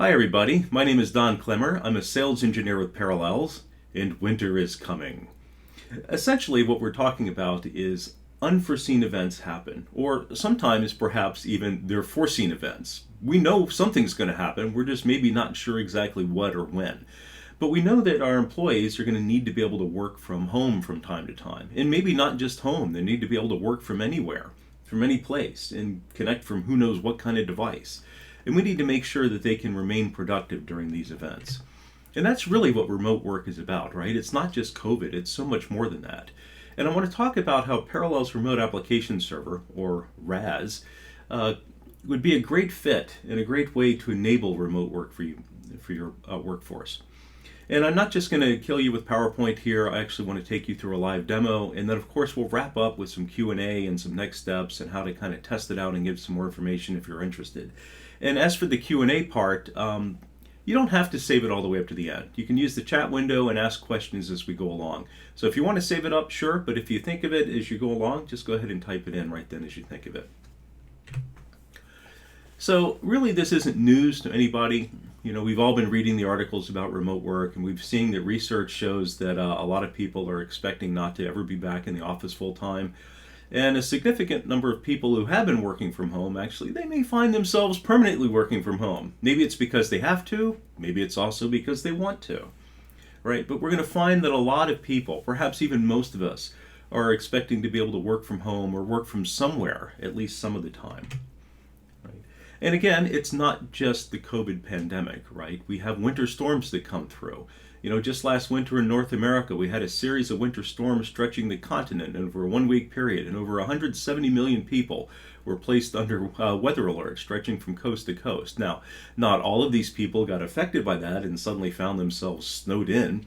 Hi everybody, my name is Don Clemmer. I'm a sales engineer with Parallels, and winter is coming. Essentially what we're talking about is unforeseen events happen, or sometimes perhaps even they're foreseen events. We know something's going to happen, we're just maybe not sure exactly what or when. But we know that our employees are going to need to be able to work from home from time to time. And maybe not just home, they need to be able to work from anywhere, from any place, and connect from who knows what kind of device. And we need to make sure that they can remain productive during these events. And that's really what remote work is about, right? It's not just COVID, it's so much more than that. And I want to talk about how Parallels Remote Application Server, or RAS, would be a great fit and a great way to enable remote work for you, for your workforce. And I'm not just going to kill you with PowerPoint here. I actually want to take you through a live demo, and then of course we'll wrap up with some Q&A and some next steps and how to kind of test it out and give some more information if you're interested. And as for the Q&A part, you don't have to save it all the way up to the end. You can use the chat window and ask questions as we go along. So if you want to save it up, sure, but if you think of it as you go along, just go ahead and type it in right then as you think of it. So really this isn't news to anybody. You know, we've all been reading the articles about remote work, and we've seen that research shows that a lot of people are expecting not to ever be back in the office full time. And a significant number of people who have been working from home, actually, they may find themselves permanently working from home. Maybe it's because they have to, maybe it's also because they want to, right? But we're going to find that a lot of people, perhaps even most of us, are expecting to be able to work from home or work from somewhere, at least some of the time. Right? And again, it's not just the COVID pandemic, right? We have winter storms that come through. You know, just last winter in North America, we had a series of winter storms stretching the continent over a 1-week period, and over 170 million people were placed under weather alerts stretching from coast to coast. Now, not all of these people got affected by that and suddenly found themselves snowed in,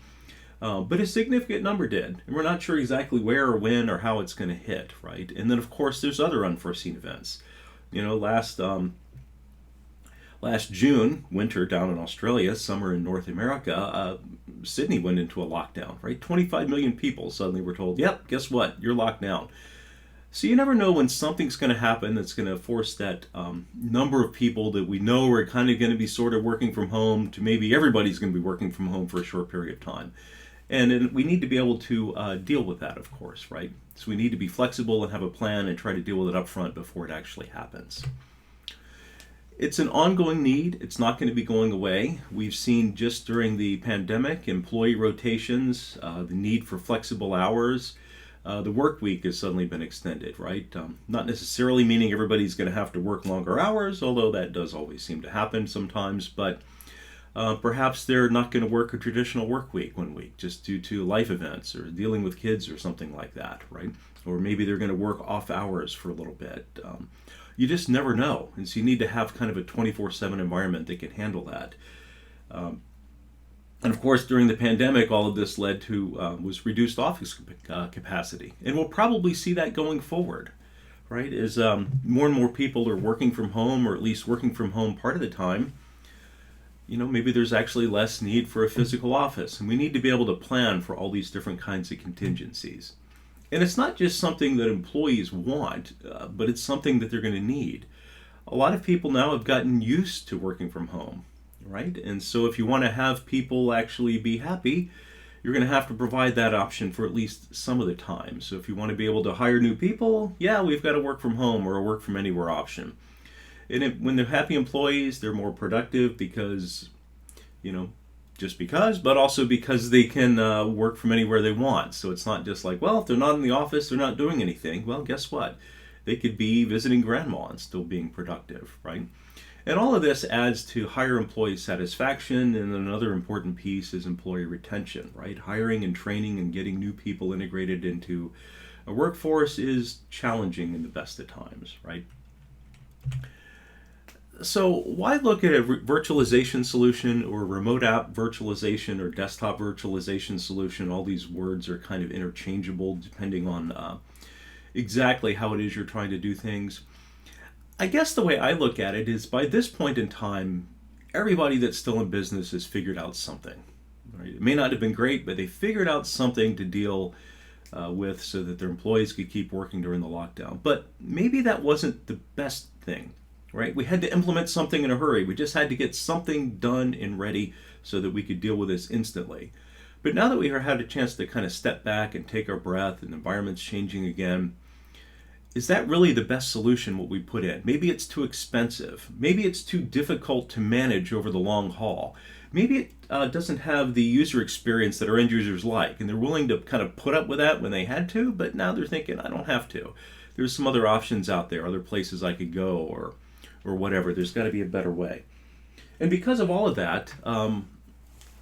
but a significant number did. And we're not sure exactly where or when or how it's going to hit, right? And then, of course, there's other unforeseen events. You know, Last June, winter down in Australia, summer in North America, Sydney went into a lockdown, right? 25 million people suddenly were told, yep, guess what? You're locked down. So you never know when something's going to happen that's going to force that number of people that we know are kind of going to be sort of working from home to maybe everybody's going to be working from home for a short period of time. And we need to be able to deal with that, of course, right? So we need to be flexible and have a plan and try to deal with it up front before it actually happens. It's an ongoing need. It's not going to be going away. We've seen just during the pandemic, employee rotations, the need for flexible hours. The work week has suddenly been extended, right? Not necessarily meaning everybody's going to have to work longer hours, although that does always seem to happen sometimes, but perhaps they're not going to work a traditional work week 1 week just due to life events or dealing with kids or something like that, right? Or maybe they're going to work off hours for a little bit. You just never know. And so you need to have kind of a 24/7 environment that can handle that. And of course, during the pandemic, all of this led to was reduced office capacity. And we'll probably see that going forward, right? As more and more people are working from home, or at least working from home part of the time, you know, maybe there's actually less need for a physical office. And we need to be able to plan for all these different kinds of contingencies. And it's not just something that employees want, but it's something that they're going to need. A lot of people now have gotten used to working from home, right? And so if you want to have people actually be happy, you're going to have to provide that option for at least some of the time. So if you want to be able to hire new people, yeah, we've got a work from home or a work from anywhere option. And when they're happy employees, they're more productive because, you know, just because, but also because they can work from anywhere they want. So it's not just like, well, if they're not in the office, they're not doing anything. Well, guess what? They could be visiting grandma and still being productive, right? And all of this adds to higher employee satisfaction, and another important piece is employee retention, right? Hiring and training and getting new people integrated into a workforce is challenging in the best of times, right? So why look at a virtualization solution or remote app virtualization or desktop virtualization solution? All these words are kind of interchangeable depending on exactly how it is you're trying to do things. I guess the way I look at it is by this point in time, everybody that's still in business has figured out something. Right? It may not have been great, but they figured out something to deal with so that their employees could keep working during the lockdown. But maybe that wasn't the best thing. right? We had to implement something in a hurry. We just had to get something done and ready so that we could deal with this instantly. But now that we had a chance to kind of step back and take our breath and the environment's changing again, is that really the best solution, what we put in? Maybe it's too expensive. Maybe it's too difficult to manage over the long haul. Maybe it doesn't have the user experience that our end users like, and they're willing to kind of put up with that when they had to, but now they're thinking, I don't have to. There's some other options out there, other places I could go, or whatever. There's got to be a better way. And because of all of that,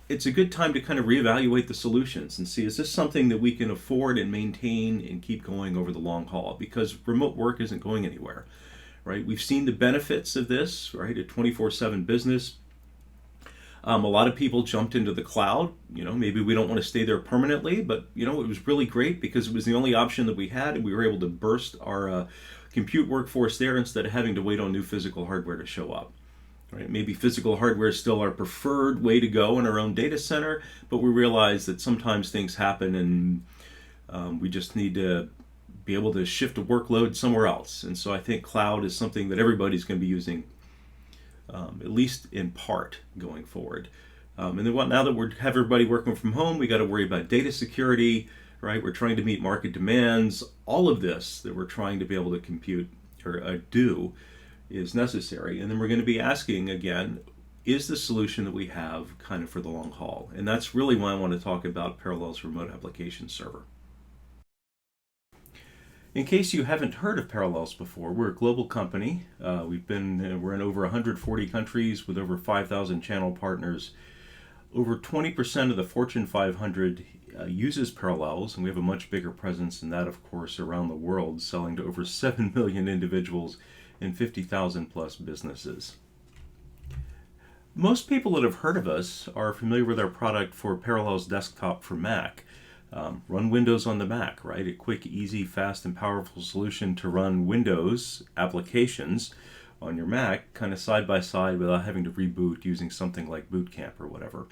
it's a good time to kind of reevaluate the solutions and see, is this something that we can afford and maintain and keep going over the long haul? Because remote work isn't going anywhere, right? We've seen the benefits of this, right? A 24/7 business. A lot of people jumped into the cloud. Maybe we don't want to stay there permanently, but it was really great because it was the only option that we had, and we were able to burst our compute workforce there instead of having to wait on new physical hardware to show up. Right? Maybe physical hardware is still our preferred way to go in our own data center, but we realize that sometimes things happen and we just need to be able to shift a workload somewhere else. And so I think cloud is something that everybody's going to be using, at least in part, going forward. And then now that we have everybody working from home, we got to worry about data security, right? We're trying to meet market demands. All of this that we're trying to be able to compute or do is necessary. And then we're going to be asking again, is the solution that we have kind of for the long haul? And that's really why I want to talk about Parallels Remote Application Server. In case you haven't heard of Parallels before, we're a global company. We're in over 140 countries with over 5,000 channel partners. Over 20% of the Fortune 500 uses Parallels, and we have a much bigger presence than that, of course, around the world, selling to over 7 million individuals and 50,000 plus businesses. Most people that have heard of us are familiar with our product for Parallels Desktop for Mac. Run Windows on the Mac, right? A quick, easy, fast, and powerful solution to run Windows applications on your Mac, kind of side by side without having to reboot using something like Boot Camp or whatever.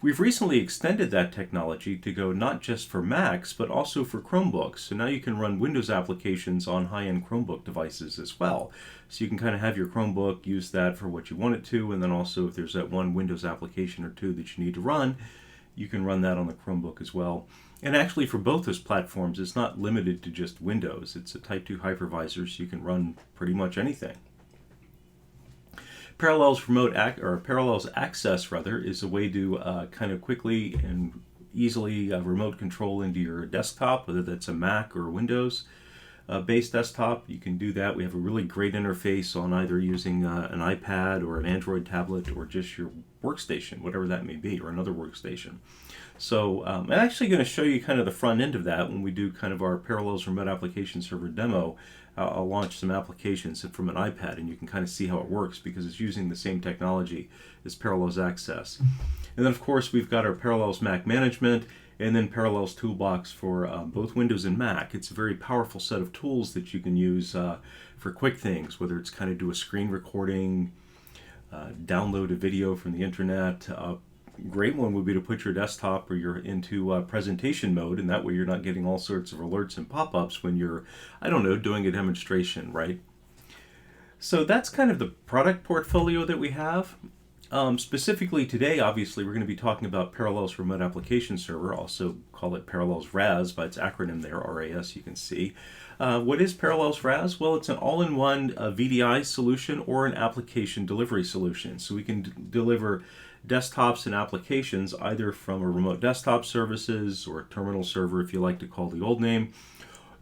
We've recently extended that technology to go not just for Macs, but also for Chromebooks. So now you can run Windows applications on high-end Chromebook devices as well. So you can kind of have your Chromebook, use that for what you want it to, and then also if there's that one Windows application or two that you need to run, you can run that on the Chromebook as well. And actually for both those platforms, it's not limited to just Windows. It's a Type 2 hypervisor, so you can run pretty much anything. Parallels Access is a way to kind of quickly and easily remote control into your desktop, whether that's a Mac or Windows based desktop. You can do that. We have a really great interface on either using an iPad or an Android tablet or just your workstation, whatever that may be, or another workstation. So I'm actually going to show you kind of the front end of that when we do kind of our Parallels Remote Application Server demo. I'll launch some applications from an iPad and you can kind of see how it works because it's using the same technology as Parallels Access. And then of course we've got our Parallels Mac Management and then Parallels Toolbox for both Windows and Mac. It's a very powerful set of tools that you can use for quick things, whether it's kind of do a screen recording, download a video from the internet. Great one would be to put your desktop or you're into presentation mode, and that way you're not getting all sorts of alerts and pop-ups when you're, doing a demonstration, right? So that's kind of the product portfolio that we have. Specifically today, obviously, we're going to be talking about Parallels Remote Application Server, also call it Parallels RAS by its acronym there, RAS, you can see. What is Parallels RAS? Well, it's an all-in-one VDI solution or an application delivery solution. So we can deliver desktops and applications either from a remote desktop services or a terminal server, if you like to call the old name,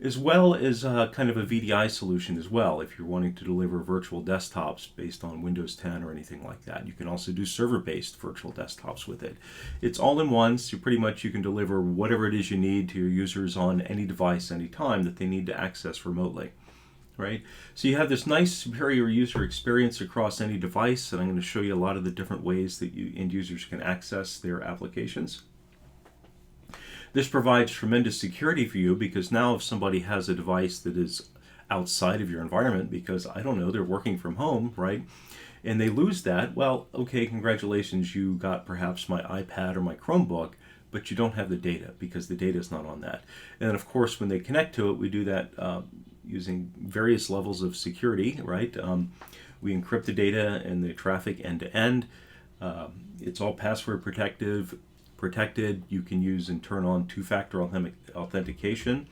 as well as kind of a VDI solution as well if you're wanting to deliver virtual desktops based on Windows 10 or anything like that. You can also do server-based virtual desktops with it. It's all in one, so pretty much you can deliver whatever it is you need to your users on any device, anytime that they need to access remotely. Right? So you have this nice superior user experience across any device, and I'm going to show you a lot of the different ways that end users can access their applications. This provides tremendous security for you because now if somebody has a device that is outside of your environment because, they're working from home, right? And they lose that, well, okay, congratulations, you got perhaps my iPad or my Chromebook, but you don't have the data because the data is not on that. And then of course, when they connect to it, we do that using various levels of security, right? We encrypt the data and the traffic end to end. It's all password protected. You can use and turn on two-factor authentication.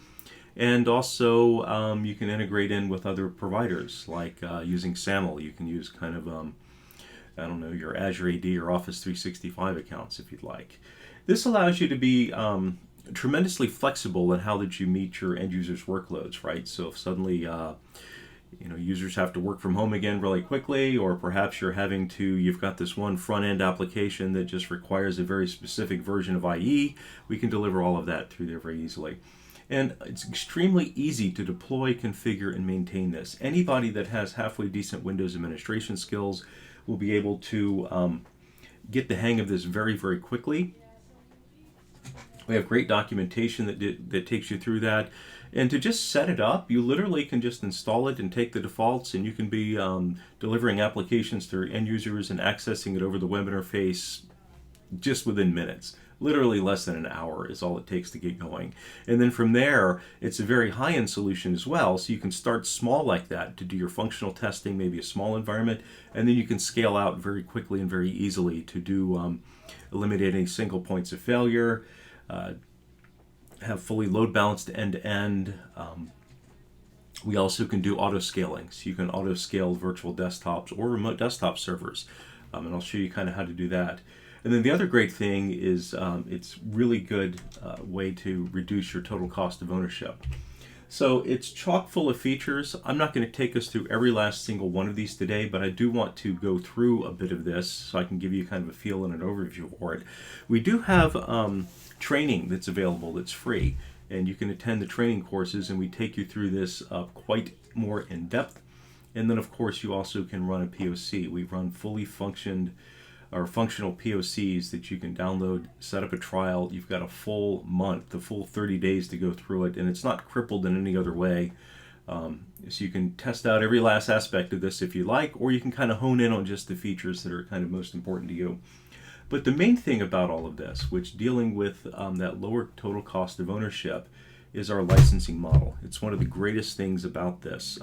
And also, you can integrate in with other providers, like using SAML. You can use kind of, I don't know, your Azure AD or Office 365 accounts if you'd like. This allows you to be tremendously flexible in how that you meet your end users' workloads, right? So if suddenly, users have to work from home again really quickly, or perhaps you've got this one front-end application that just requires a very specific version of IE, we can deliver all of that through there very easily. And it's extremely easy to deploy, configure, and maintain this. Anybody that has halfway decent Windows administration skills will be able to get the hang of this very, very quickly. We have great documentation that takes you through that. And to just set it up, you literally can just install it and take the defaults, and you can be delivering applications to end users and accessing it over the web interface just within minutes. Literally less than an hour is all it takes to get going. And then from there, it's a very high-end solution as well, so you can start small like that to do your functional testing, maybe a small environment, and then you can scale out very quickly and very easily to do eliminate any single points of failure, have fully load balanced end-to-end. We also can do auto-scaling, so you can auto-scale virtual desktops or remote desktop servers, and I'll show you kind of how to do that. And then the other great thing is it's really good way to reduce your total cost of ownership. So it's chock full of features. I'm not going to take us through every last single one of these today, but I do want to go through a bit of this so I can give you kind of a feel and an overview for it. We do have training that's available that's free, and you can attend the training courses, and we take you through this quite more in depth. And then of course you also can run a POC. We run fully functional POCs that you can download, set up a trial. You've got a full month, the full 30 days to go through it, and it's not crippled in any other way. So you can test out every last aspect of this if you like, or you can kind of hone in on just the features that are kind of most important to you. But the main thing about all of this, which dealing with that lower total cost of ownership, is our licensing model. It's one of the greatest things about this.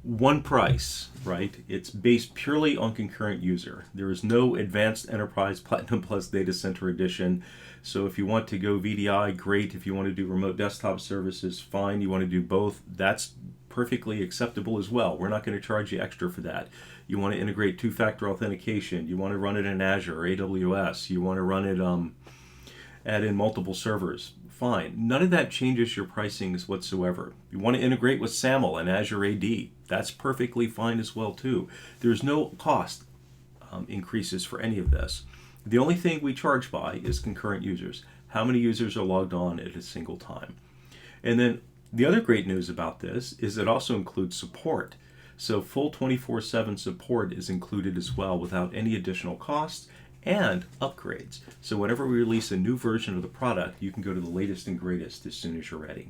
One price, right? It's based purely on concurrent user. There is no Advanced Enterprise Platinum Plus Data Center Edition. So if you want to go VDI, great. If you want to do remote desktop services, fine. You want to do both, that's perfectly acceptable as well. We're not going to charge you extra for that. You want to integrate two-factor authentication. You want to run it in Azure or AWS. You want to run it, add in multiple servers. Fine. None of that changes your pricings whatsoever. You want to integrate with SAML and Azure AD. That's perfectly fine as well too. There's no cost increases for any of this. The only thing we charge by is concurrent users. How many users are logged on at a single time? And then the other great news about this is it also includes support. So full 24/7 support is included as well without any additional costs and upgrades. So whenever we release a new version of the product, you can go to the latest and greatest as soon as you're ready.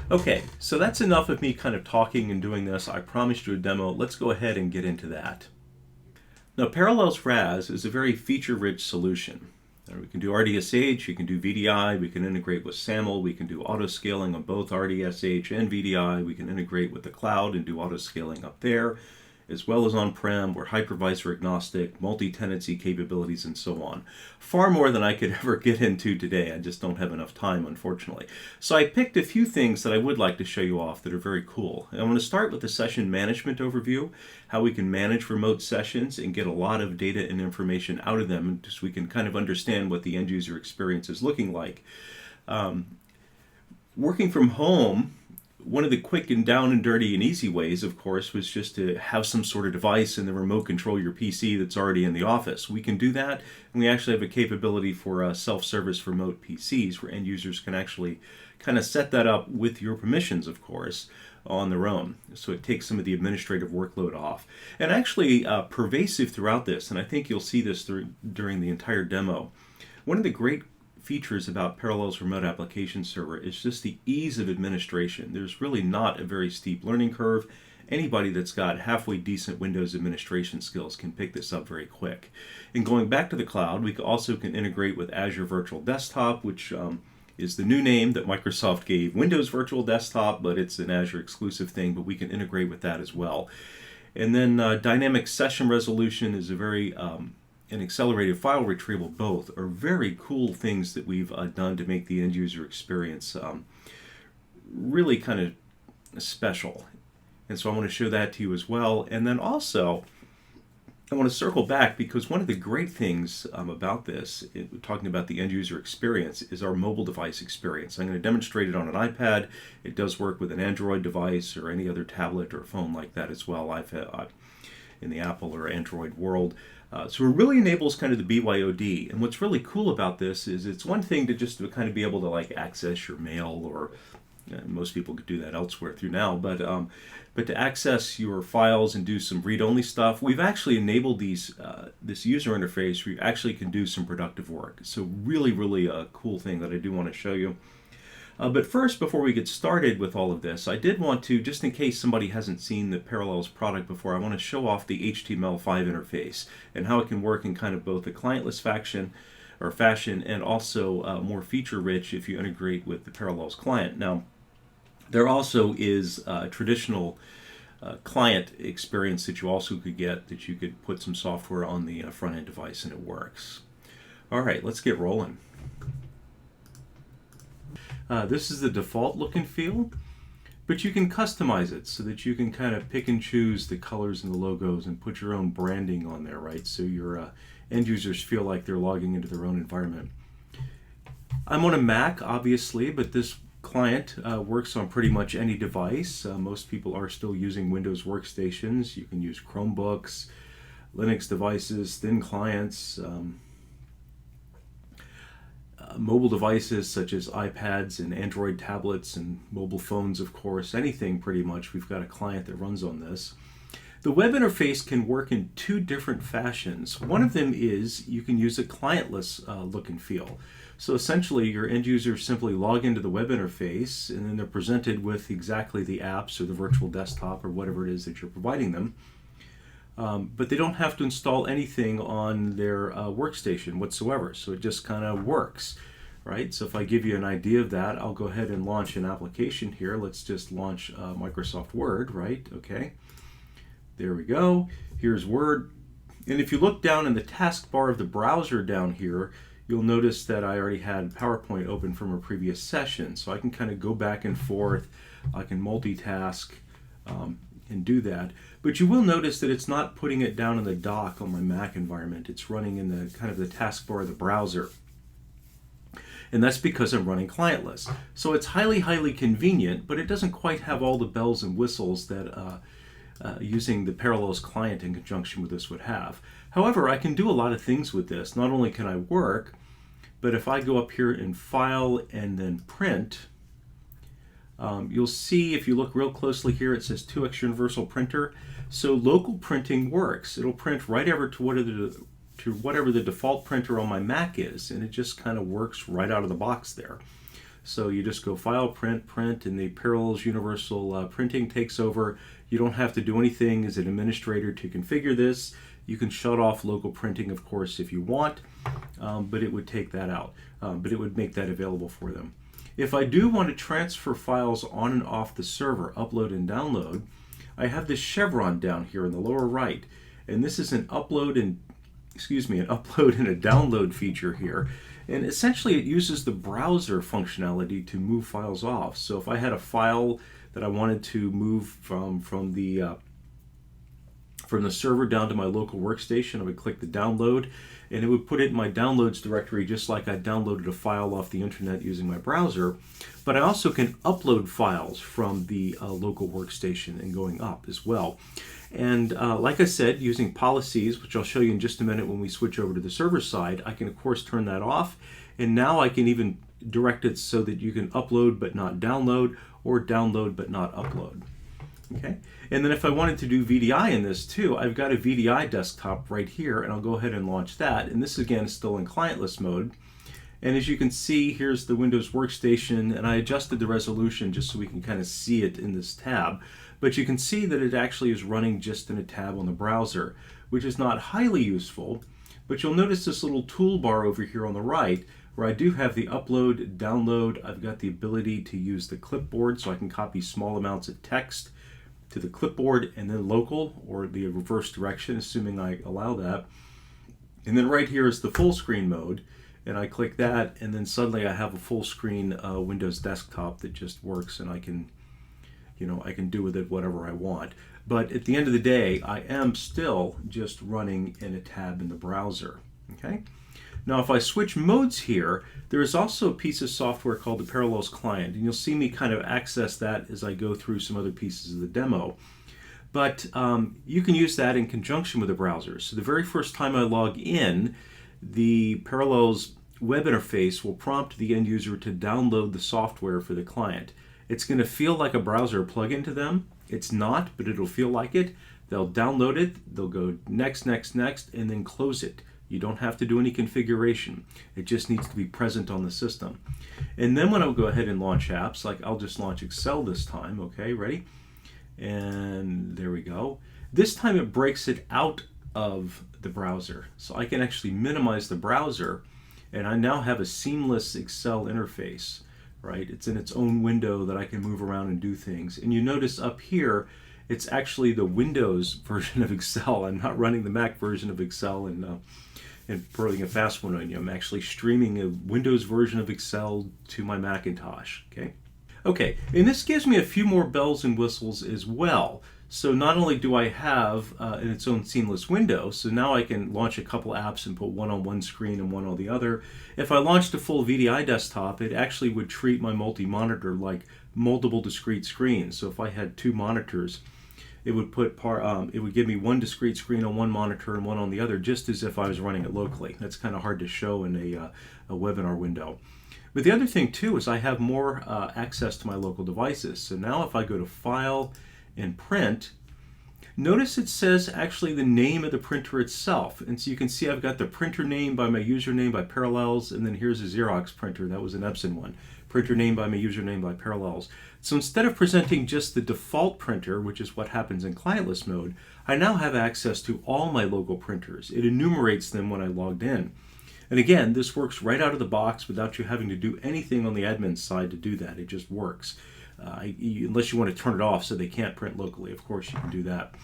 Okay, so that's enough of me kind of talking and doing this. I promised you a demo. Let's go ahead and get into that. Now, Parallels RAS is a very feature-rich solution. We can do RDSH, you can do VDI, we can integrate with SAML, we can do auto-scaling on both RDSH and VDI, we can integrate with the cloud and do auto-scaling up there, as well as on-prem. We're hypervisor agnostic, multi-tenancy capabilities, and so on. Far more than I could ever get into today. I just don't have enough time, unfortunately. So I picked a few things that I would like to show you off that are very cool. And I'm going to start with the session management overview, how we can manage remote sessions and get a lot of data and information out of them, just so we can kind of understand what the end user experience is looking like. Working from home, one of the quick and down and dirty and easy ways, of course, was just to have some sort of device and then remote control your PC that's already in the office. We can do that, and we actually have a capability for self-service remote PCs where end users can actually kind of set that up with your permissions, of course, on their own. So it takes some of the administrative workload off. And actually pervasive throughout this, and I think you'll see this during the entire demo, one of the great features about Parallels Remote Application Server is just the ease of administration. There's really not a very steep learning curve. Anybody that's got halfway decent Windows administration skills can pick this up very quick. And going back to the cloud, we also can integrate with Azure Virtual Desktop, which is the new name that Microsoft gave Windows Virtual Desktop, but it's an Azure exclusive thing, but we can integrate with that as well. And then dynamic session resolution is a very and accelerated file retrieval. Both are very cool things that we've done to make the end user experience really kind of special. And so I want to show that to you as well. And then also, I want to circle back because one of the great things about this, talking about the end user experience, is our mobile device experience. I'm going to demonstrate it on an iPad. It does work with an Android device or any other tablet or phone like that as well. I've in the Apple or Android world. So it really enables kind of the BYOD. And what's really cool about this is it's one thing to just to kind of be able to like access your mail, or most people could do that elsewhere through now, but to access your files and do some read-only stuff, we've actually enabled these this user interface where you actually can do some productive work. So really a cool thing that I do want to show you. But first, before we get started with all of this, I did want to, just in case somebody hasn't seen the Parallels product before, I want to show off the HTML5 interface and how it can work in kind of both the clientless fashion and also more feature-rich if you integrate with the Parallels client. Now, there also is a traditional client experience that you also could get, that you could put some software on the front-end device and it works. All right, let's get rolling. This is the default look and feel, but you can customize it so that you can kind of pick and choose the colors and the logos and put your own branding on there, right? So your end users feel like they're logging into their own environment. I'm on a Mac, obviously, but this client works on pretty much any device. Most people are still using Windows workstations. You can use Chromebooks, Linux devices, thin clients, mobile devices such as iPads and Android tablets and mobile phones, of course, anything pretty much. We've got a client that runs on this. The web interface can work in two different fashions. One of them is you can use a clientless look and feel. So essentially, your end users simply log into the web interface, and then they're presented with exactly the apps or the virtual desktop or whatever it is that you're providing them. But they don't have to install anything on their workstation whatsoever. So it just kind of works, right? So if I give you an idea of that, I'll go ahead and launch an application here. Let's just launch Microsoft Word, right? Okay. There we go. Here's Word. And if you look down in the taskbar of the browser down here, you'll notice that I already had PowerPoint open from a previous session. So I can kind of go back and forth. I can multitask and do that. But you will notice that it's not putting it down in the dock on my Mac environment. It's running in the kind of the taskbar of the browser. And that's because I'm running clientless. So it's highly convenient, but it doesn't quite have all the bells and whistles that using the Parallels client in conjunction with this would have. However, I can do a lot of things with this. Not only can I work, but if I go up here in File and then Print, you'll see if you look real closely here, it says 2x Universal Printer. So local printing works. It'll print right over to whatever the default printer on my Mac is, and it just kind of works right out of the box there. So you just go File, Print, and the Parallels Universal Printing takes over. You don't have to do anything as an administrator to configure this. You can shut off local printing, of course, if you want, but it would take that out. But it would make that available for them. If I do want to transfer files on and off the server, upload and download, I have this chevron down here in the lower right, and this is an upload and a download feature here. And essentially it uses the browser functionality to move files off. So if I had a file that I wanted to move from the server down to my local workstation, I would click the download, and it would put it in my downloads directory just like I downloaded a file off the internet using my browser. But I also can upload files from the local workstation and going up as well. And like I said, using policies, which I'll show you in just a minute when we switch over to the server side, I can of course turn that off. And now I can even direct it so that you can upload but not download, or download but not upload. Okay. And then if I wanted to do VDI in this too, I've got a VDI desktop right here, and I'll go ahead and launch that. And this again is still in clientless mode. And as you can see, here's the Windows workstation, and I adjusted the resolution just so we can kind of see it in this tab. But you can see that it actually is running just in a tab on the browser, which is not highly useful. But you'll notice this little toolbar over here on the right where I do have the upload, download. I've got the ability to use the clipboard so I can copy small amounts of text to the clipboard and then local or the reverse direction, assuming I allow that. And then right here is the full screen mode, and I click that, and then suddenly I have a full screen Windows desktop that just works, and I can do with it whatever I want. But at the end of the day, I am still just running in a tab in the browser. Okay. Now, if I switch modes here, there is also a piece of software called the Parallels client, and you'll see me kind of access that as I go through some other pieces of the demo. But you can use that in conjunction with the browser. So the very first time I log in, the Parallels web interface will prompt the end user to download the software for the client. It's going to feel like a browser plugin to them. It's not, but it'll feel like it. They'll download it, they'll go next, next, next, and then close it. You don't have to do any configuration. It just needs to be present on the system. And then when I'll go ahead and launch apps, like I'll just launch Excel this time, okay, ready? And there we go. This time it breaks it out of the browser. So I can actually minimize the browser, and I now have a seamless Excel interface, right? It's in its own window that I can move around and do things. And you notice up here, it's actually the Windows version of Excel. I'm not running the Mac version of Excel and putting a fast one on you. I'm actually streaming a Windows version of Excel to my Macintosh, okay? Okay, and this gives me a few more bells and whistles as well. So not only do I have in its own seamless window, so now I can launch a couple apps and put one on one screen and one on the other. If I launched a full VDI desktop, it actually would treat my multi-monitor like multiple discrete screens. So if I had two monitors, it would give me one discrete screen on one monitor and one on the other, just as if I was running it locally. That's kind of hard to show in a webinar window. But the other thing too is I have more access to my local devices. So now if I go to File and Print, notice it says actually the name of the printer itself. And so you can see I've got the printer name by my username by Parallels, and then here's a Xerox printer. That was an Epson one. Printer name by my username by Parallels. So instead of presenting just the default printer, which is what happens in clientless mode, I now have access to all my local printers. It enumerates them when I logged in. And again, this works right out of the box without you having to do anything on the admin side to do that. It just works. Unless you want to turn it off so they can't print locally. Of course, you can do that.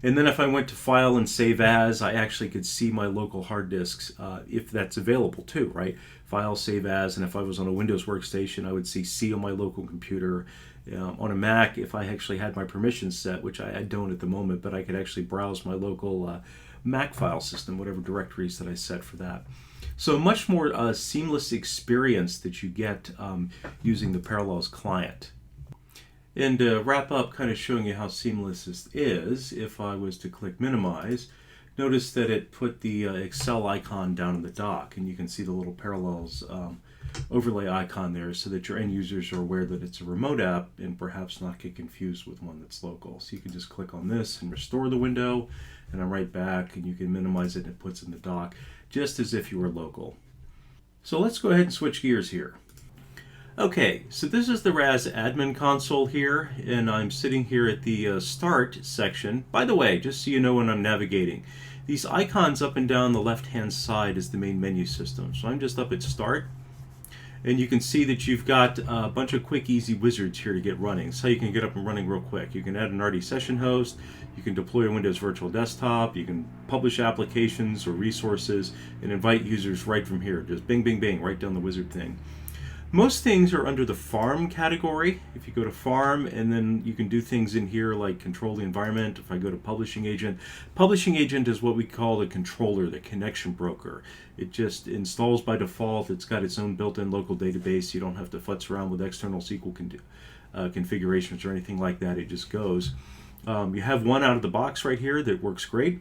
And then if I went to File and Save As, I actually could see my local hard disks if that's available too, right? File, Save As, and if I was on a Windows workstation, I would see on my local computer. On a Mac, if I actually had my permissions set, which I don't at the moment, but I could actually browse my local Mac file system, whatever directories that I set for that. So much more seamless experience that you get using the Parallels client. And to wrap up, kind of showing you how seamless this is, if I was to click Minimize, notice that it put the Excel icon down in the dock, and you can see the little Parallels overlay icon there so that your end users are aware that it's a remote app and perhaps not get confused with one that's local. So you can just click on this and restore the window, and I'm right back, and you can minimize it and it puts it in the dock, just as if you were local. So let's go ahead and switch gears here. Okay, so this is the RAS admin console here, and I'm sitting here at the Start section. By the way, just so you know when I'm navigating, these icons up and down the left-hand side is the main menu system. So I'm just up at Start, and you can see that you've got a bunch of quick, easy wizards here to get running. So you can get up and running real quick. You can add an RD session host, you can deploy a Windows virtual desktop, you can publish applications or resources, and invite users right from here. Just bing, bing, bing, right down the wizard thing. Most things are under the farm category. If you go to farm, and then you can do things in here like control the environment. If I go to publishing agent is what we call the controller, the connection broker. It just installs by default. It's got its own built-in local database. You don't have to futz around with external SQL configurations or anything like that. It just goes. You have one out of the box right here that works great.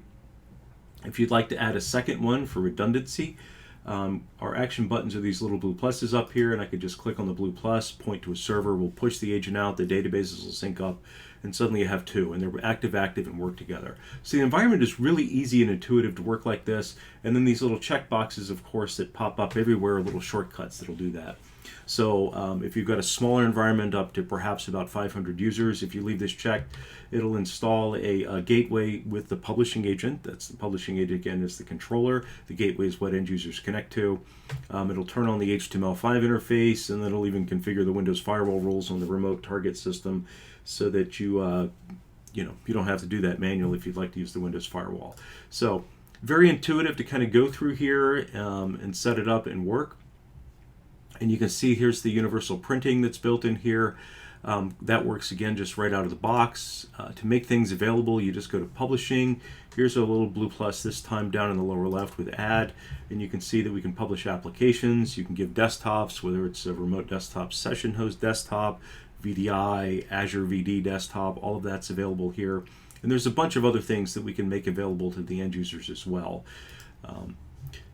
If you'd like to add a second one for redundancy, our action buttons are these little blue pluses up here, and I could just click on the blue plus, point to a server, we'll push the agent out, the databases will sync up, and suddenly you have two, and they're active, and work together. So the environment is really easy and intuitive to work like this, and then these little check boxes, of course, that pop up everywhere are little shortcuts that'll do that. So if you've got a smaller environment up to perhaps about 500 users, if you leave this checked, it'll install a gateway with the publishing agent. That's the publishing agent, again, is the controller. The gateway is what end users connect to. It'll turn on the HTML5 interface, and then it'll even configure the Windows firewall rules on the remote target system so that you don't have to do that manually if you'd like to use the Windows firewall. So very intuitive to kind of go through here and set it up and work. And you can see here's the universal printing that's built in here. That works again just right out of the box. To make things available, you just go to publishing. Here's a little blue plus this time down in the lower left with add, and you can see that we can publish applications. You can give desktops, whether it's a remote desktop, session host desktop, VDI, Azure VD desktop, all of that's available here. And there's a bunch of other things that we can make available to the end users as well.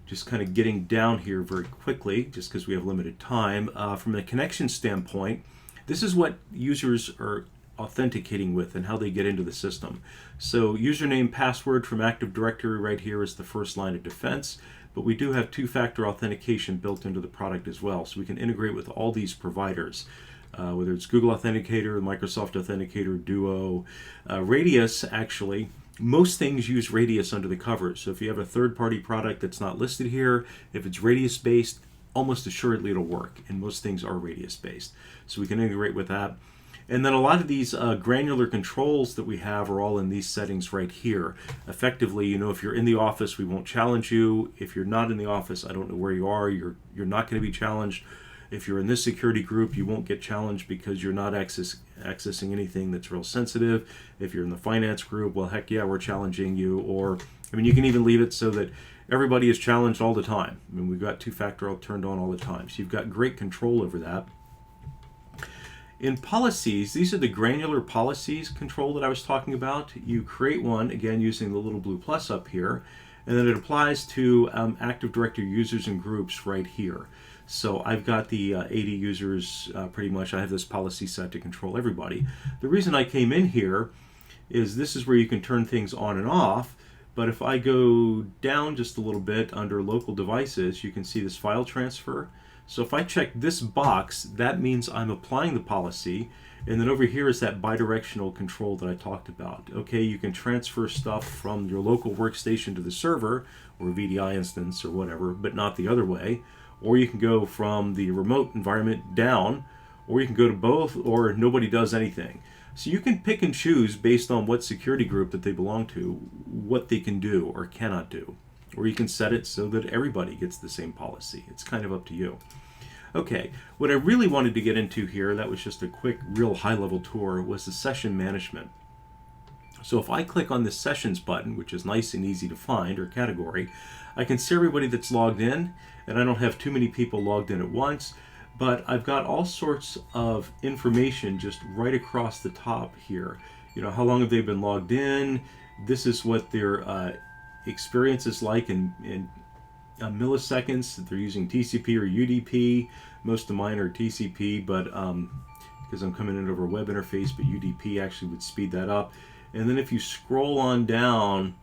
Just kind of getting down here very quickly, just because we have limited time. From a connection standpoint, this is what users are authenticating with and how they get into the system. So username, password from Active Directory right here is the first line of defense, but we do have two-factor authentication built into the product as well. So we can integrate with all these providers, whether it's Google Authenticator, Microsoft Authenticator, Duo, Radius actually. Most things use Radius under the covers. So if you have a third-party product that's not listed here, if it's Radius-based, almost assuredly it'll work. And most things are Radius-based. So we can integrate with that. And then a lot of these granular controls that we have are all in these settings right here. Effectively, if you're in the office, we won't challenge you. If you're not in the office, I don't know where you are, you're not going to be challenged. If you're in this security group, you won't get challenged because you're not accessing anything that's real sensitive. If you're in the finance group, well, heck yeah, we're challenging you. Or, you can even leave it so that everybody is challenged all the time. We've got two-factor turned on all the time. So you've got great control over that. In policies, these are the granular policies control that I was talking about. You create one, again, using the little blue plus up here, and then it applies to Active Directory users and groups right here. So I've got the 80 users pretty much. I have this policy set to control everybody. The reason I came in here is this is where you can turn things on and off. But if I go down just a little bit under local devices, you can see this file transfer. So if I check this box, that means I'm applying the policy. And then over here is that bidirectional control that I talked about. Okay, you can transfer stuff from your local workstation to the server or VDI instance or whatever, but not the other way. Or you can go from the remote environment down, or you can go to both, or nobody does anything. So you can pick and choose based on what security group that they belong to, what they can do or cannot do. Or you can set it so that everybody gets the same policy. It's kind of up to you. Okay, what I really wanted to get into here, that was just a quick, real high-level tour, was the session management. So if I click on this sessions button, which is nice and easy to find, or category, I can see everybody that's logged in, and I don't have too many people logged in at once, but I've got all sorts of information just right across the top here. How long have they been logged in? This is what their experience is like in milliseconds, that they're using TCP or UDP. Most of mine are TCP, but because I'm coming in over a web interface, but UDP actually would speed that up. And then if you scroll on down,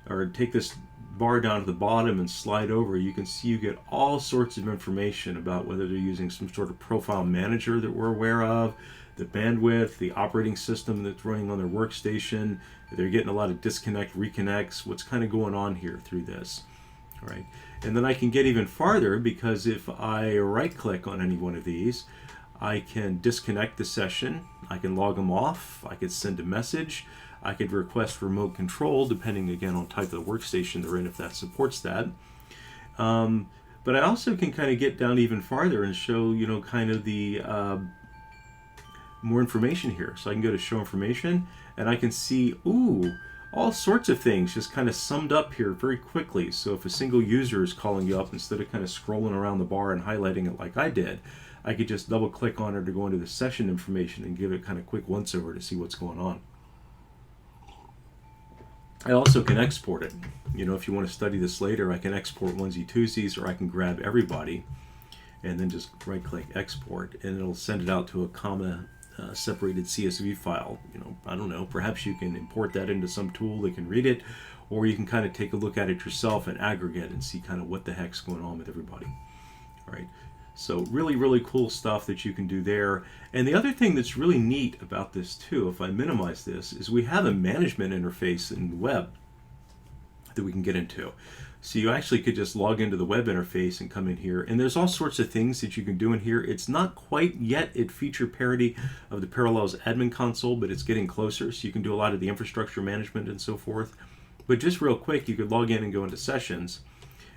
or take this bar down to the bottom and slide over, you can see you get all sorts of information about whether they're using some sort of profile manager that we're aware of, the bandwidth, the operating system that's running on their workstation, they're getting a lot of disconnect, reconnects, what's kind of going on here through this. All right. And then I can get even farther, because if I right click on any one of these, I can disconnect the session, I can log them off, I could send a message, I could request remote control, depending again on type of the workstation they're in, if that supports that. But I also can kind of get down even farther and show, kind of the more information here. So I can go to show information, and I can see, all sorts of things just kind of summed up here very quickly. So if a single user is calling you up, instead of kind of scrolling around the bar and highlighting it like I did, I could just double click on it to go into the session information and give it kind of quick once over to see what's going on. I also can export it. If you want to study this later, I can export onesie twosies, or I can grab everybody and then just right click export, and it'll send it out to a comma separated CSV file. I don't know, perhaps you can import that into some tool that can read it, or you can kind of take a look at it yourself and aggregate and see kind of what the heck's going on with everybody. All right. So really, really cool stuff that you can do there. And the other thing that's really neat about this too, if I minimize this, is we have a management interface in the web that we can get into. So you actually could just log into the web interface and come in here, and there's all sorts of things that you can do in here. It's not quite yet at feature parity of the Parallels admin console, but it's getting closer, so you can do a lot of the infrastructure management and so forth. But just real quick, you could log in and go into sessions,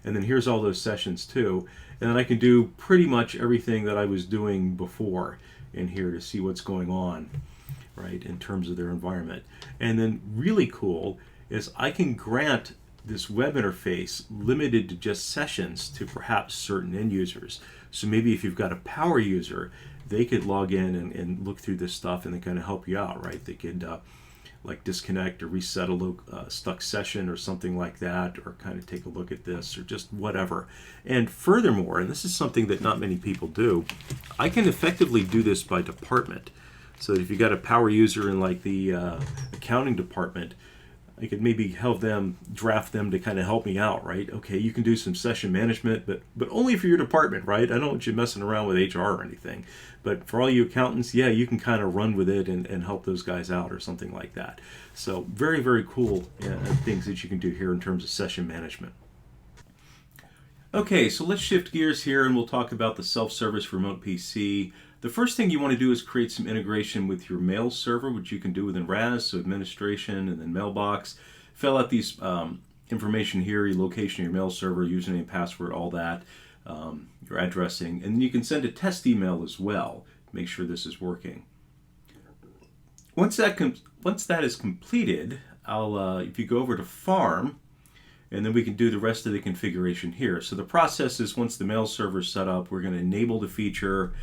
and then here's all those sessions too, and then I can do pretty much everything that I was doing before in here to see what's going on, right, in terms of their environment. And then really cool is I can grant this web interface limited to just sessions to perhaps certain end users. So maybe if you've got a power user, they could log in and look through this stuff, and they kind of help you out, right? They could like disconnect or reset a stuck session or something like that, or kind of take a look at this, or just whatever. And furthermore, and this is something that not many people do, I can effectively do this by department. So if you got a power user in like the accounting department, I could maybe help them, draft them to kind of help me out, right? Okay, you can do some session management, but only for your department, right? I don't want you messing around with HR or anything. But for all you accountants, yeah, you can kind of run with it and help those guys out or something like that. So very, very cool things that you can do here in terms of session management. Okay, so let's shift gears here and we'll talk about the self-service remote PC. The first thing you want to do is create some integration with your mail server, which you can do within RAS, so administration and then mailbox. Fill out these information here, your location, your mail server, username, password, all that, your addressing, and then you can send a test email as well. Make sure this is working. Once that is completed, if you go over to Farm, and then we can do the rest of the configuration here. So the process is once the mail server is set up, we're going to enable the feature,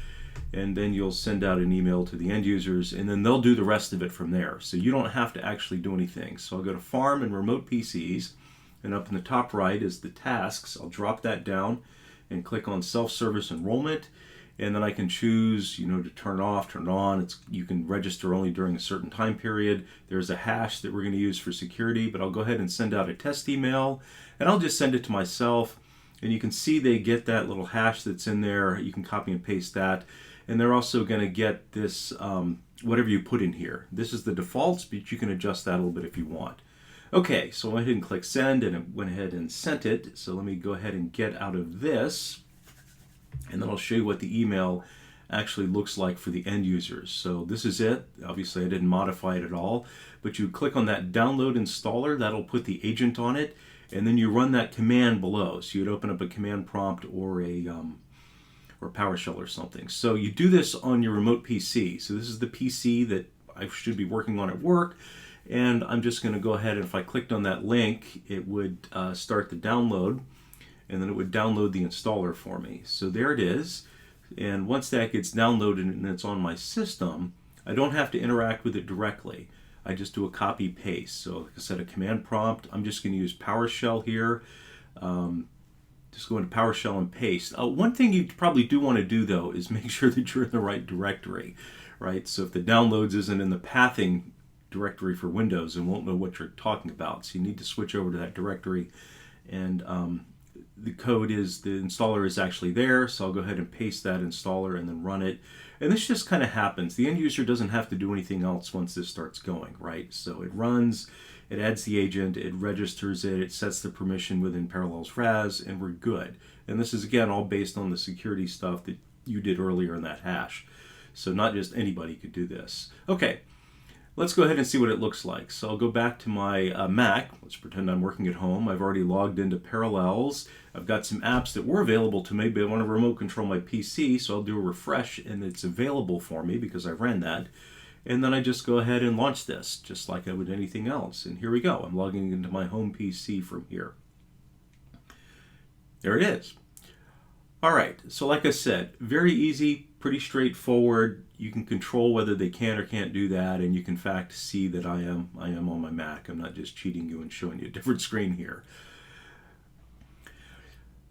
and then you'll send out an email to the end users, and then they'll do the rest of it from there. So you don't have to actually do anything. So I'll go to Farm and Remote PCs, and up in the top right is the tasks. I'll drop that down and click on Self-Service Enrollment, and then I can choose, to turn off, turn on. You can register only during a certain time period. There's a hash that we're going to use for security, but I'll go ahead and send out a test email, and I'll just send it to myself. And you can see they get that little hash that's in there. You can copy and paste that. And they're also going to get this, whatever you put in here. This is the defaults, but you can adjust that a little bit if you want. Okay, so I went ahead and clicked send, and it went ahead and sent it. So let me go ahead and get out of this, and then I'll show you what the email actually looks like for the end users. So this is it. Obviously, I didn't modify it at all, but you click on that download installer. That'll put the agent on it, and then you run that command below. So you'd open up a command prompt or a PowerShell or something. So you do this on your remote PC. So this is the PC that I should be working on at work, and I'm just going to go ahead, and if I clicked on that link, it would start the download, and then it would download the installer for me. So there it is, and once that gets downloaded and it's on my system, I don't have to interact with it directly. I just do a copy paste. So like I said, a command prompt. I'm just going to use PowerShell here. Just go into PowerShell and paste. One thing you probably do want to do though is make sure that you're in the right directory, right? So if the downloads isn't in the pathing directory for Windows, it won't know what you're talking about. So you need to switch over to that directory, and the code is, the installer is actually there. So I'll go ahead and paste that installer and then run it. And this just kind of happens. The end user doesn't have to do anything else once this starts going, right? So it runs, it adds the agent, it registers it, it sets the permission within Parallels RAS, and we're good. And this is, again, all based on the security stuff that you did earlier in that hash. So not just anybody could do this. Okay, let's go ahead and see what it looks like. So I'll go back to my Mac. Let's pretend I'm working at home. I've already logged into Parallels. I've got some apps that were available to me, but I want to remote control my PC, so I'll do a refresh, and it's available for me because I ran that. And then I just go ahead and launch this, just like I would anything else. And here we go. I'm logging into my home PC from here. There it is. All right, so like I said, very easy, pretty straightforward. You can control whether they can or can't do that, and you can in fact see that I am on my Mac. I'm not just cheating you and showing you a different screen here.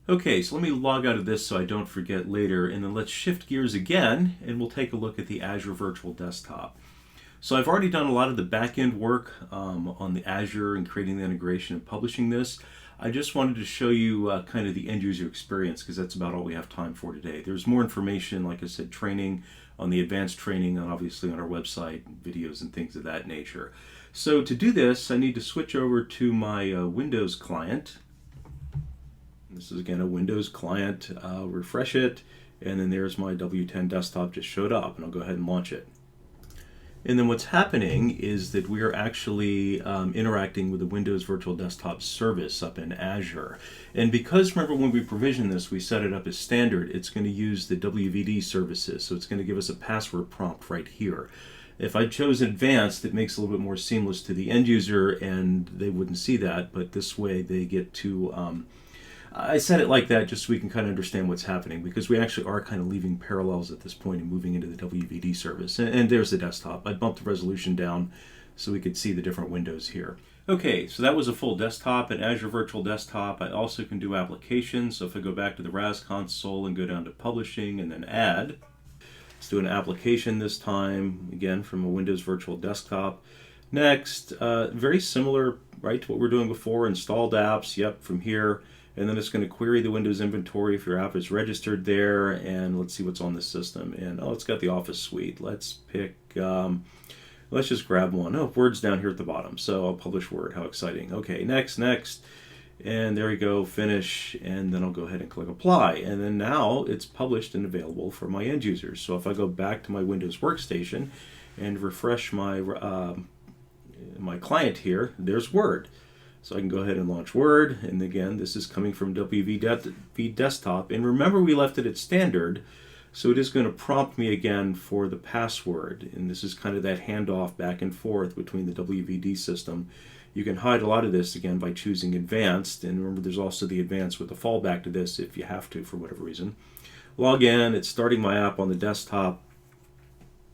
Okay, so let me log out of this so I don't forget later, and then let's shift gears again, and we'll take a look at the Azure Virtual Desktop. So I've already done a lot of the back-end work on the Azure and creating the integration and publishing this. I just wanted to show you kind of the end user experience because that's about all we have time for today. There's more information, like I said, training on the advanced training, and obviously on our website, videos and things of that nature. So to do this, I need to switch over to my Windows client. This is again a Windows client. Refresh it, and then there's my W10 desktop just showed up, and I'll go ahead and launch it. And then what's happening is that we are actually interacting with the Windows Virtual Desktop service up in Azure. And because, remember, when we provision this, we set it up as standard, it's going to use the WVD services. So it's going to give us a password prompt right here. If I chose advanced, it makes it a little bit more seamless to the end user, and they wouldn't see that. But this way they get to... I set it like that just so we can kind of understand what's happening, because we actually are kind of leaving Parallels at this point and moving into the WVD service. And there's the desktop. I bumped the resolution down so we could see the different windows here. Okay, so that was a full desktop and Azure Virtual Desktop. I also can do applications. So if I go back to the RAS console and go down to Publishing and then Add, let's do an application this time, again from a Windows Virtual Desktop. Next, very similar, right, to what we were doing before, installed apps, yep, from here. And then it's going to query the Windows inventory if your app is registered there, and let's see what's on this system. And oh, it's got the Office suite. Let's pick, let's just grab one. Oh, Word's down here at the bottom, so I'll publish Word. How exciting. Okay, next, and there we go, finish, and then I'll go ahead and click Apply. And then now it's published and available for my end users. So if I go back to my Windows workstation and refresh my, my client here, there's Word. So I can go ahead and launch Word, and again, this is coming from WVD Desktop. And remember, we left it at standard, so it is going to prompt me again for the password. And this is kind of that handoff back and forth between the WVD system. You can hide a lot of this, again, by choosing Advanced. And remember, there's also the Advanced with the fallback to this if you have to, for whatever reason. Log in, it's starting my app on the desktop,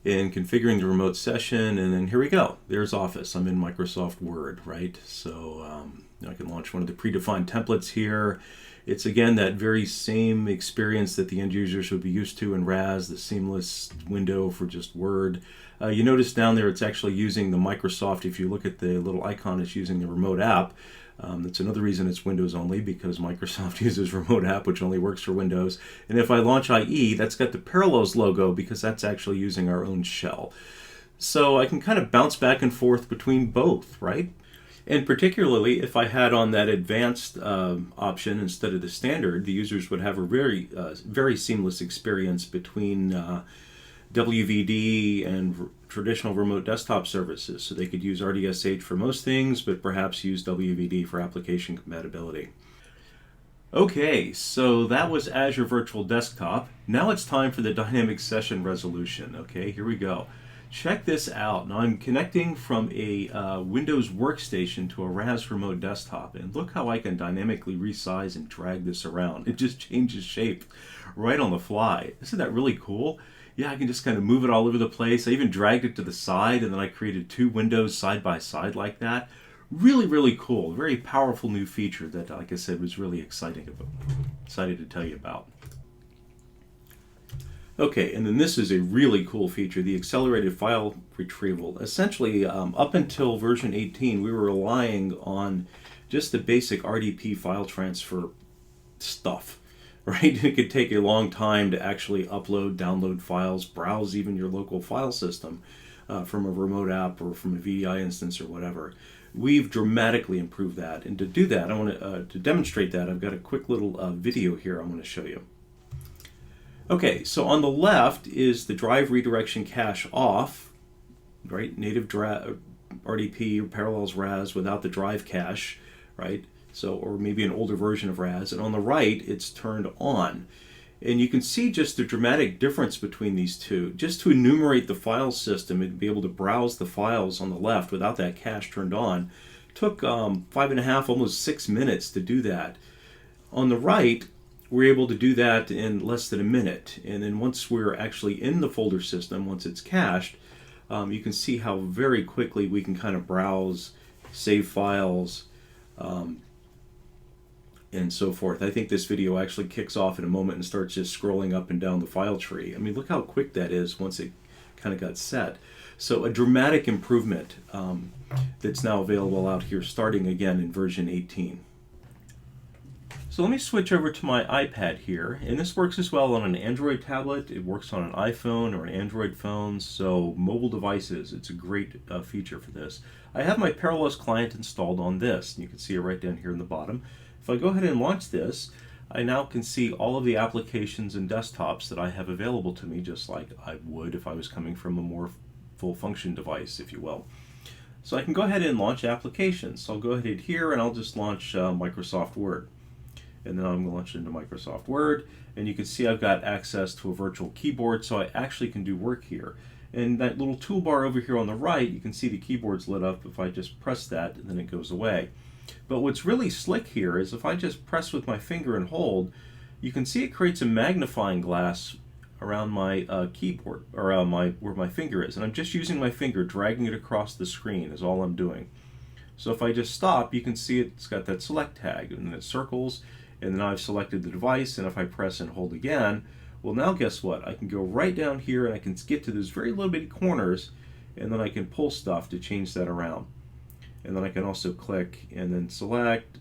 and configuring the remote session, and then here we go. There's Office. I'm in Microsoft Word, right? So I can launch one of the predefined templates here. It's again that very same experience that the end users would be used to in RAS, the seamless window for just Word. You notice down there it's actually using the Microsoft. If you look at the little icon, it's using the remote app. That's another reason it's Windows only, because Microsoft uses remote app, which only works for Windows. And if I launch IE, that's got the Parallels logo because that's actually using our own shell. So I can kind of bounce back and forth between both, right? And particularly if I had on that advanced option instead of the standard, the users would have a very seamless experience between WVD and traditional remote desktop services. So they could use RDSH for most things, but perhaps use WVD for application compatibility. Okay, so that was Azure Virtual Desktop. Now it's time for the dynamic session resolution. Okay, here we go. Check this out. Now I'm connecting from a Windows workstation to a RAS remote desktop, and look how I can dynamically resize and drag this around. It just changes shape right on the fly. Isn't that really cool? Yeah, I can just kind of move it all over the place. I even dragged it to the side, and then I created two windows side by side like that. Really, really cool. Very powerful new feature that, like I said, was really excited to tell you about. Okay, and then this is a really cool feature, the accelerated file retrieval. Essentially, up until version 18, we were relying on just the basic RDP file transfer stuff. Right? It could take a long time to actually upload, download files, browse even your local file system from a remote app or from a VDI instance or whatever. We've dramatically improved that. And to do that, I want to demonstrate that. I've got a quick little video here I'm going to show you. Okay, so on the left is the drive redirection cache off, right? Native RDP or Parallels RAS without the drive cache, right? So, or maybe an older version of RAS, and on the right it's turned on. And you can see just the dramatic difference between these two. Just to enumerate the file system and be able to browse the files on the left without that cache turned on took 5.5, almost 6 minutes to do that. On the right, we're able to do that in less than a minute. And then once we're actually in the folder system, once it's cached, you can see how very quickly we can kind of browse, save files, and so forth. I think this video actually kicks off in a moment and starts just scrolling up and down the file tree. I mean, look how quick that is once it kind of got set. So a dramatic improvement that's now available out here starting again in version 18. So let me switch over to my iPad here, and this works as well on an Android tablet. It works on an iPhone or an Android phone, so mobile devices, it's a great feature for this. I have my Parallels client installed on this, and you can see it right down here in the bottom. If I go ahead and launch this, I now can see all of the applications and desktops that I have available to me, just like I would if I was coming from a more full function device, if you will. So I can go ahead and launch applications. So I'll go ahead here and I'll just launch Microsoft Word. And then I'm going to launch it into Microsoft Word, and you can see I've got access to a virtual keyboard, so I actually can do work here. And that little toolbar over here on the right, you can see the keyboard's lit up. If I just press that, then it goes away. But what's really slick here is if I just press with my finger and hold, you can see it creates a magnifying glass around my keyboard, or where my finger is. And I'm just using my finger, dragging it across the screen is all I'm doing. So if I just stop, you can see it's got that select tag, and then it circles. And then I've selected the device, and if I press and hold again, well, now guess what? I can go right down here and I can get to those very little bitty corners, and then I can pull stuff to change that around. And then I can also click and then select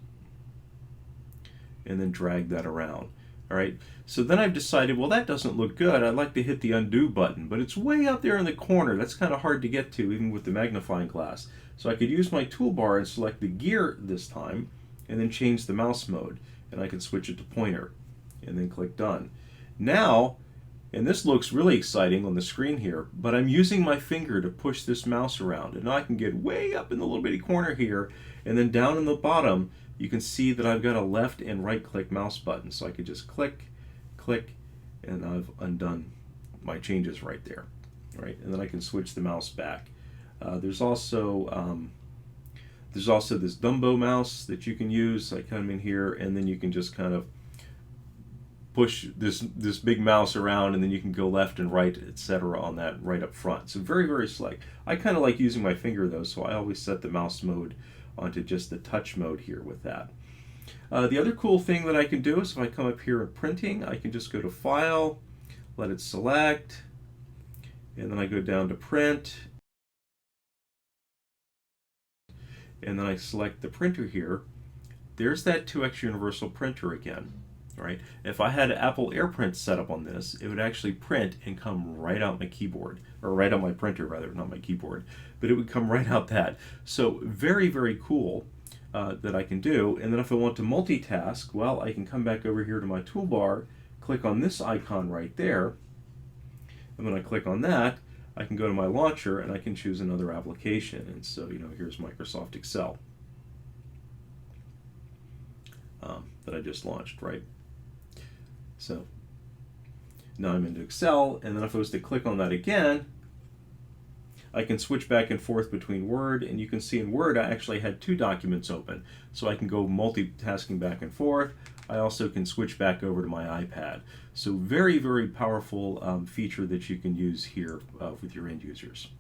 and then drag that around. All right, so then I've decided, well, that doesn't look good. I'd like to hit the undo button, but it's way out there in the corner. That's kind of hard to get to, even with the magnifying glass. So I could use my toolbar and select the gear this time, and then change the mouse mode. And I can switch it to pointer, and then click done. Now, and this looks really exciting on the screen here, but I'm using my finger to push this mouse around, and now I can get way up in the little bitty corner here, and then down in the bottom, you can see that I've got a left and right click mouse button. So I could just click, click, and I've undone my changes right there. All right, and then I can switch the mouse back. There's also this Dumbo mouse that you can use. I come in here, and then you can just kind of push this big mouse around, and then you can go left and right, etc. on that right up front. So very, very slick. I kind of like using my finger though, so I always set the mouse mode onto just the touch mode here with that. The other cool thing that I can do is if I come up here at printing, I can just go to File, let it select, and then I go down to Print, and then I select the printer here. There's that 2x universal printer again. All right. If I had Apple AirPrint set up on this, it would actually print and come right out my keyboard, or right out my printer rather, not my keyboard, but it would come right out that. So very, very cool that I can do. And then if I want to multitask, well, I can come back over here to my toolbar, click on this icon right there, and when I click on that, I can go to my launcher and I can choose another application. And so, here's Microsoft Excel that I just launched, right? So now I'm into Excel, and then if I was to click on that again, I can switch back and forth between Word, and you can see in Word I actually had 2 documents open. So I can go multitasking back and forth. I also can switch back over to my iPad. So very, very powerful feature that you can use here with your end users.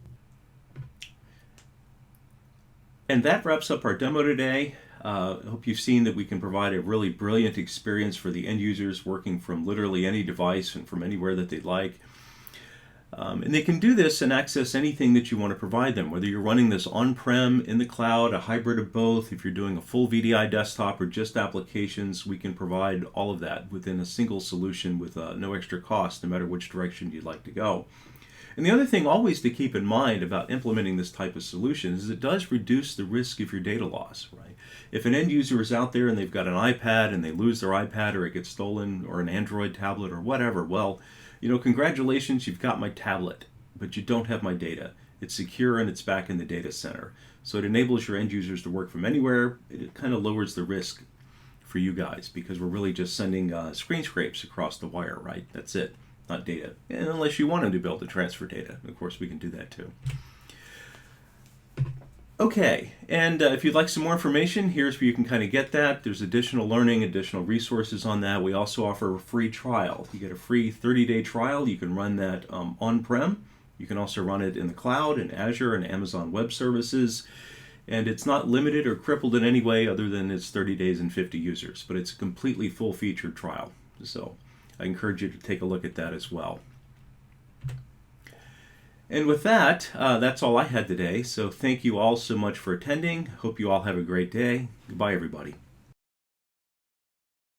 And that wraps up our demo today. I hope you've seen that we can provide a really brilliant experience for the end users working from literally any device and from anywhere that they'd like. And they can do this and access anything that you want to provide them, whether you're running this on-prem, in the cloud, a hybrid of both. If you're doing a full VDI desktop or just applications, we can provide all of that within a single solution with no extra cost, no matter which direction you'd like to go. And the other thing always to keep in mind about implementing this type of solution is it does reduce the risk of your data loss, right? If an end user is out there and they've got an iPad and they lose their iPad or it gets stolen, or an Android tablet or whatever, well, congratulations, you've got my tablet, but you don't have my data. It's secure and it's back in the data center. So it enables your end users to work from anywhere. It kind of lowers the risk for you guys because we're really just sending screen scrapes across the wire, right? That's it. Not data, and unless you want them to be able to transfer data. Of course, we can do that too. Okay, and if you'd like some more information, here's where you can kind of get that. There's additional learning, additional resources on that. We also offer a free trial. You get a free 30-day trial. You can run that on-prem. You can also run it in the cloud, in Azure and Amazon Web Services. And it's not limited or crippled in any way other than it's 30 days and 50 users, but it's a completely full-featured trial. So I encourage you to take a look at that as well. And with that, that's all I had today. So thank you all so much for attending. Hope you all have a great day. Goodbye, everybody.